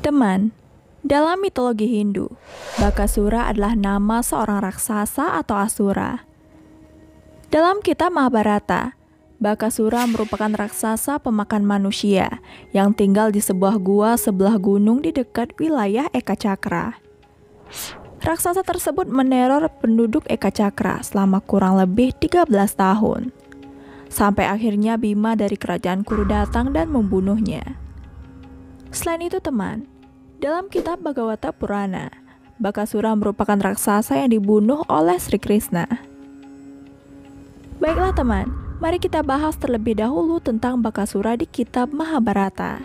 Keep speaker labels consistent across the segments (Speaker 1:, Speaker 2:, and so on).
Speaker 1: Teman, dalam mitologi Hindu, Bakasura adalah nama seorang raksasa atau asura. Dalam kitab Mahabharata, Bakasura merupakan raksasa pemakan manusia yang tinggal di sebuah gua sebelah gunung di dekat wilayah Eka Cakra. Raksasa tersebut meneror penduduk Eka Cakra selama kurang lebih 13 tahun. Sampai akhirnya Bima dari kerajaan Kuru datang dan membunuhnya. Selain itu teman, dalam kitab Bhagavata Purana, Bakasura merupakan raksasa yang dibunuh oleh Sri Krishna. Baiklah teman, mari kita bahas terlebih dahulu tentang Bakasura di kitab Mahabharata.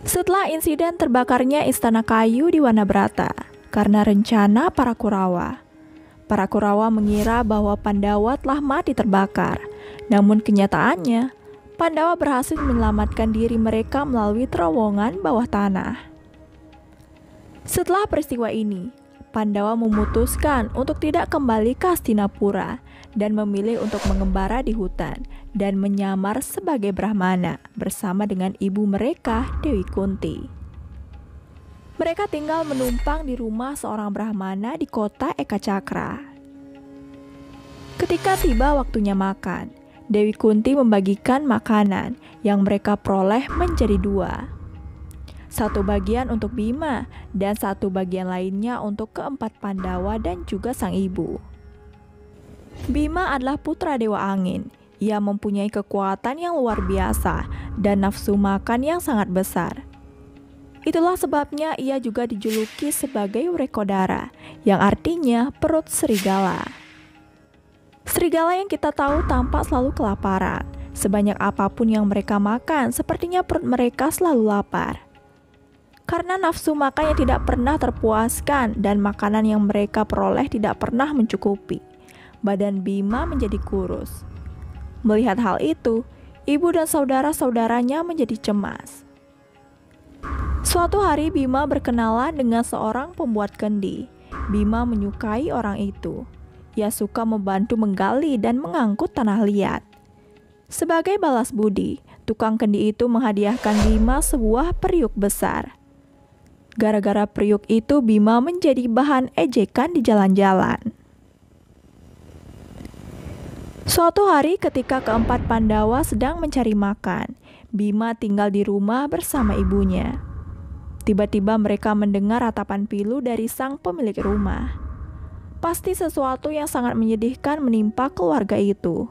Speaker 1: Setelah insiden terbakarnya istana kayu di Wanabrata karena rencana para Kurawa mengira bahwa Pandawa telah mati terbakar. Namun kenyataannya, Pandawa berhasil menyelamatkan diri mereka melalui terowongan bawah tanah. Setelah peristiwa ini, Pandawa memutuskan untuk tidak kembali ke Hastinapura dan memilih untuk mengembara di hutan dan menyamar sebagai Brahmana bersama dengan ibu mereka, Dewi Kunti. Mereka tinggal menumpang di rumah seorang Brahmana di kota Eka Cakra. Ketika tiba waktunya makan, Dewi Kunti membagikan makanan yang mereka peroleh menjadi dua. Satu bagian untuk Bima dan satu bagian lainnya untuk keempat Pandawa dan juga sang ibu. Bima adalah putra Dewa Angin. Ia mempunyai kekuatan yang luar biasa dan nafsu makan yang sangat besar. Itulah sebabnya ia juga dijuluki sebagai Wrekodara, yang artinya perut serigala. Serigala yang kita tahu tampak selalu kelaparan. Sebanyak apapun yang mereka makan, sepertinya perut mereka selalu lapar. Karena nafsu makan yang tidak pernah terpuaskan dan makanan yang mereka peroleh tidak pernah mencukupi, badan Bima menjadi kurus. Melihat hal itu, ibu dan saudara-saudaranya menjadi cemas. Suatu hari Bima berkenalan dengan seorang pembuat kendi. Bima menyukai orang itu. Ia suka membantu menggali dan mengangkut tanah liat. Sebagai balas budi, tukang kendi itu menghadiahkan Bima sebuah periuk besar. Gara-gara periuk itu Bima menjadi bahan ejekan di jalan-jalan. Suatu hari ketika keempat Pandawa sedang mencari makan, Bima tinggal di rumah bersama ibunya. Tiba-tiba mereka mendengar ratapan pilu dari sang pemilik rumah. Pasti sesuatu yang sangat menyedihkan menimpa keluarga itu.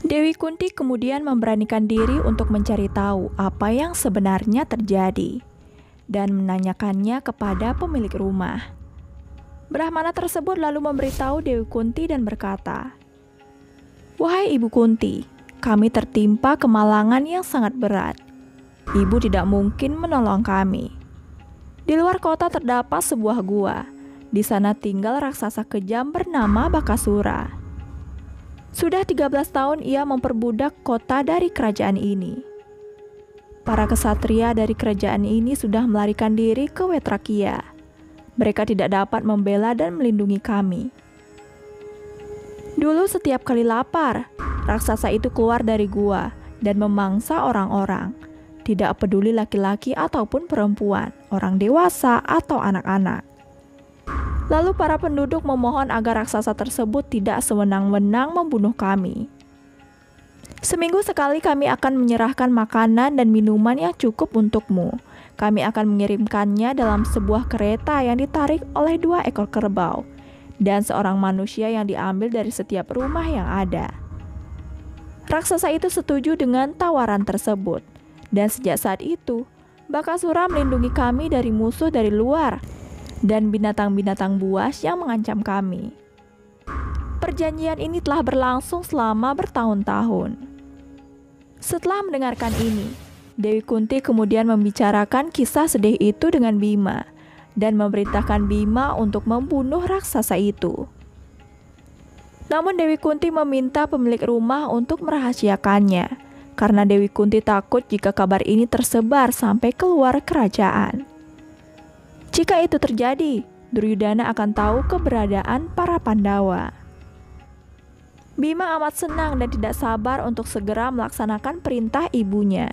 Speaker 1: Dewi Kunti kemudian memberanikan diri untuk mencari tahu apa yang sebenarnya terjadi dan menanyakannya kepada pemilik rumah. Brahmana tersebut lalu memberitahu Dewi Kunti dan berkata, "Wahai Ibu Kunti, kami tertimpa kemalangan yang sangat berat. Ibu tidak mungkin menolong kami. Di luar kota terdapat sebuah gua. Di sana tinggal raksasa kejam bernama Bakasura. Sudah 13 tahun ia memperbudak kota dari kerajaan ini. Para kesatria dari kerajaan ini sudah melarikan diri ke Wetrakia. Mereka tidak dapat membela dan melindungi kami. Dulu setiap kali lapar, raksasa itu keluar dari gua dan memangsa orang-orang. Tidak peduli laki-laki ataupun perempuan, orang dewasa atau anak-anak. Lalu para penduduk memohon agar raksasa tersebut tidak sewenang-wenang membunuh kami. Seminggu sekali kami akan menyerahkan makanan dan minuman yang cukup untukmu. Kami akan mengirimkannya dalam sebuah kereta yang ditarik oleh 2 ekor kerbau dan seorang manusia yang diambil dari setiap rumah yang ada." Raksasa itu setuju dengan tawaran tersebut. Dan sejak saat itu, Bakasura melindungi kami dari musuh dari luar dan binatang-binatang buas yang mengancam kami. Perjanjian ini telah berlangsung selama bertahun-tahun. Setelah mendengarkan ini, Dewi Kunti kemudian membicarakan kisah sedih itu dengan Bima dan memerintahkan Bima untuk membunuh raksasa itu. Namun Dewi Kunti meminta pemilik rumah untuk merahasiakannya, karena Dewi Kunti takut jika kabar ini tersebar sampai keluar kerajaan. Jika itu terjadi, Duryudana akan tahu keberadaan para Pandawa. Bima amat senang dan tidak sabar untuk segera melaksanakan perintah ibunya.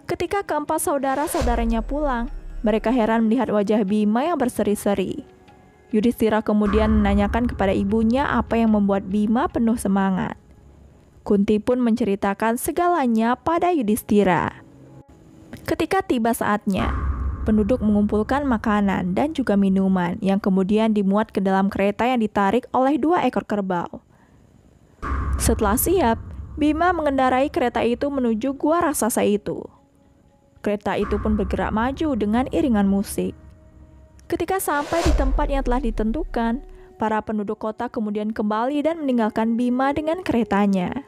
Speaker 1: Ketika keempat saudara-saudaranya pulang, mereka heran melihat wajah Bima yang berseri-seri. Yudhistira kemudian menanyakan kepada ibunya apa yang membuat Bima penuh semangat. Kunti pun menceritakan segalanya pada Yudhistira. Ketika tiba saatnya, penduduk mengumpulkan makanan dan juga minuman yang kemudian dimuat ke dalam kereta yang ditarik oleh 2 ekor kerbau. Setelah siap, Bima mengendarai kereta itu menuju gua raksasa itu. Kereta itu pun bergerak maju dengan iringan musik. Ketika sampai di tempat yang telah ditentukan, para penduduk kota kemudian kembali dan meninggalkan Bima dengan keretanya.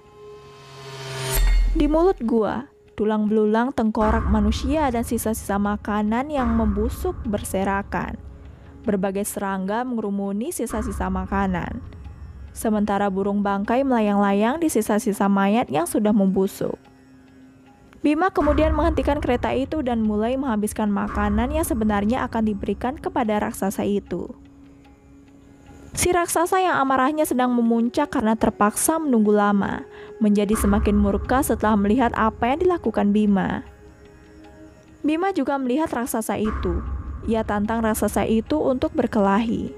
Speaker 1: Di mulut gua, tulang belulang tengkorak manusia dan sisa-sisa makanan yang membusuk berserakan. Berbagai serangga mengerumuni sisa-sisa makanan. Sementara burung bangkai melayang-layang di sisa-sisa mayat yang sudah membusuk. Bima kemudian menghentikan kereta itu dan mulai menghabiskan makanan yang sebenarnya akan diberikan kepada raksasa itu. Si raksasa yang amarahnya sedang memuncak karena terpaksa menunggu lama, menjadi semakin murka setelah melihat apa yang dilakukan Bima. Bima juga melihat raksasa itu. Ia tantang raksasa itu untuk berkelahi.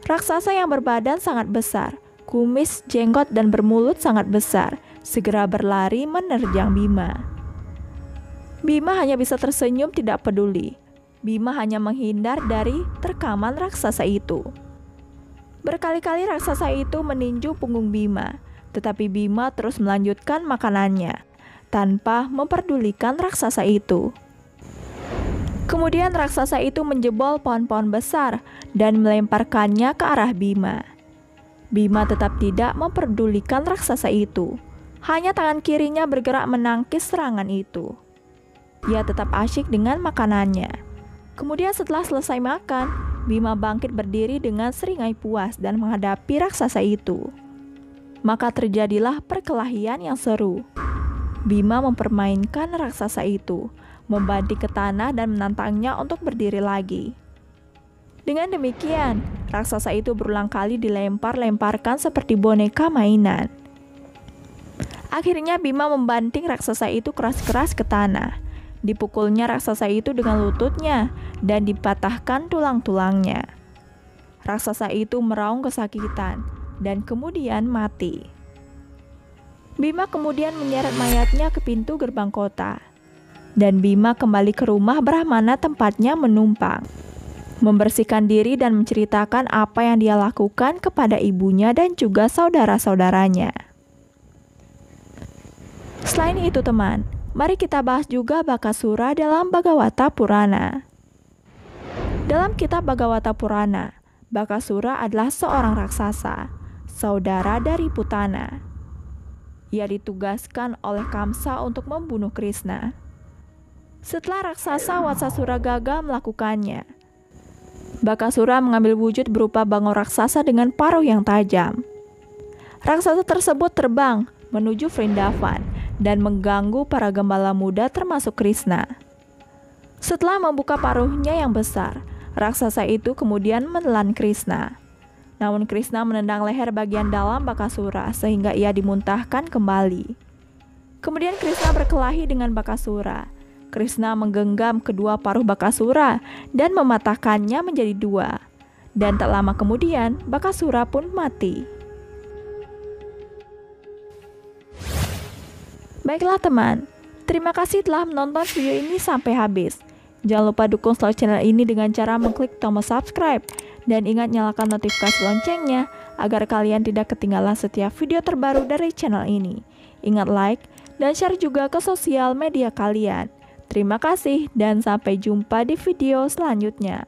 Speaker 1: Raksasa yang berbadan sangat besar, kumis, jenggot, dan bermulut sangat besar, segera berlari menerjang Bima. Bima hanya bisa tersenyum tidak peduli. Bima hanya menghindar dari terkaman raksasa itu. Berkali-kali raksasa itu meninju punggung Bima, tetapi Bima terus melanjutkan makanannya, tanpa memperdulikan raksasa itu. Kemudian raksasa itu menjebol pohon-pohon besar dan melemparkannya ke arah Bima. Bima tetap tidak memperdulikan raksasa itu. Hanya tangan kirinya bergerak menangkis serangan itu. Ia tetap asyik dengan makanannya. Kemudian setelah selesai makan, Bima bangkit berdiri dengan seringai puas dan menghadapi raksasa itu. Maka terjadilah perkelahian yang seru. Bima mempermainkan raksasa itu, membanting ke tanah dan menantangnya untuk berdiri lagi. Dengan demikian, raksasa itu berulang kali dilempar-lemparkan seperti boneka mainan. Akhirnya Bima membanting raksasa itu keras-keras ke tanah. Dipukulnya raksasa itu dengan lututnya dan dipatahkan tulang-tulangnya. Raksasa itu meraung kesakitan dan kemudian mati. Bima kemudian menyeret mayatnya ke pintu gerbang kota. Dan Bima kembali ke rumah Brahmana tempatnya menumpang, membersihkan diri dan menceritakan apa yang dia lakukan kepada ibunya dan juga saudara-saudaranya. Selain itu teman, mari kita bahas juga Bakasura dalam Bhagavata Purana. Dalam kitab Bhagavata Purana, Bakasura adalah seorang raksasa, saudara dari Putana. Ia ditugaskan oleh Kamsa untuk membunuh Krishna. Setelah raksasa Watsasura gagal melakukannya, Bakasura mengambil wujud berupa bangau raksasa dengan paruh yang tajam. Raksasa tersebut terbang menuju Vrindavan dan mengganggu para gembala muda termasuk Krishna. Setelah membuka paruhnya yang besar, raksasa itu kemudian menelan Krishna. Namun Krishna menendang leher bagian dalam Bakasura sehingga ia dimuntahkan kembali. Kemudian Krishna berkelahi dengan Bakasura. Krishna menggenggam kedua paruh Bakasura dan mematahkannya menjadi 2. Dan tak lama kemudian Bakasura pun mati. Baiklah teman, terima kasih telah menonton video ini sampai habis. Jangan lupa dukung selalu channel ini dengan cara mengklik tombol subscribe. Dan ingat nyalakan notifikasi loncengnya agar kalian tidak ketinggalan setiap video terbaru dari channel ini. Ingat like dan share juga ke sosial media kalian. Terima kasih dan sampai jumpa di video selanjutnya.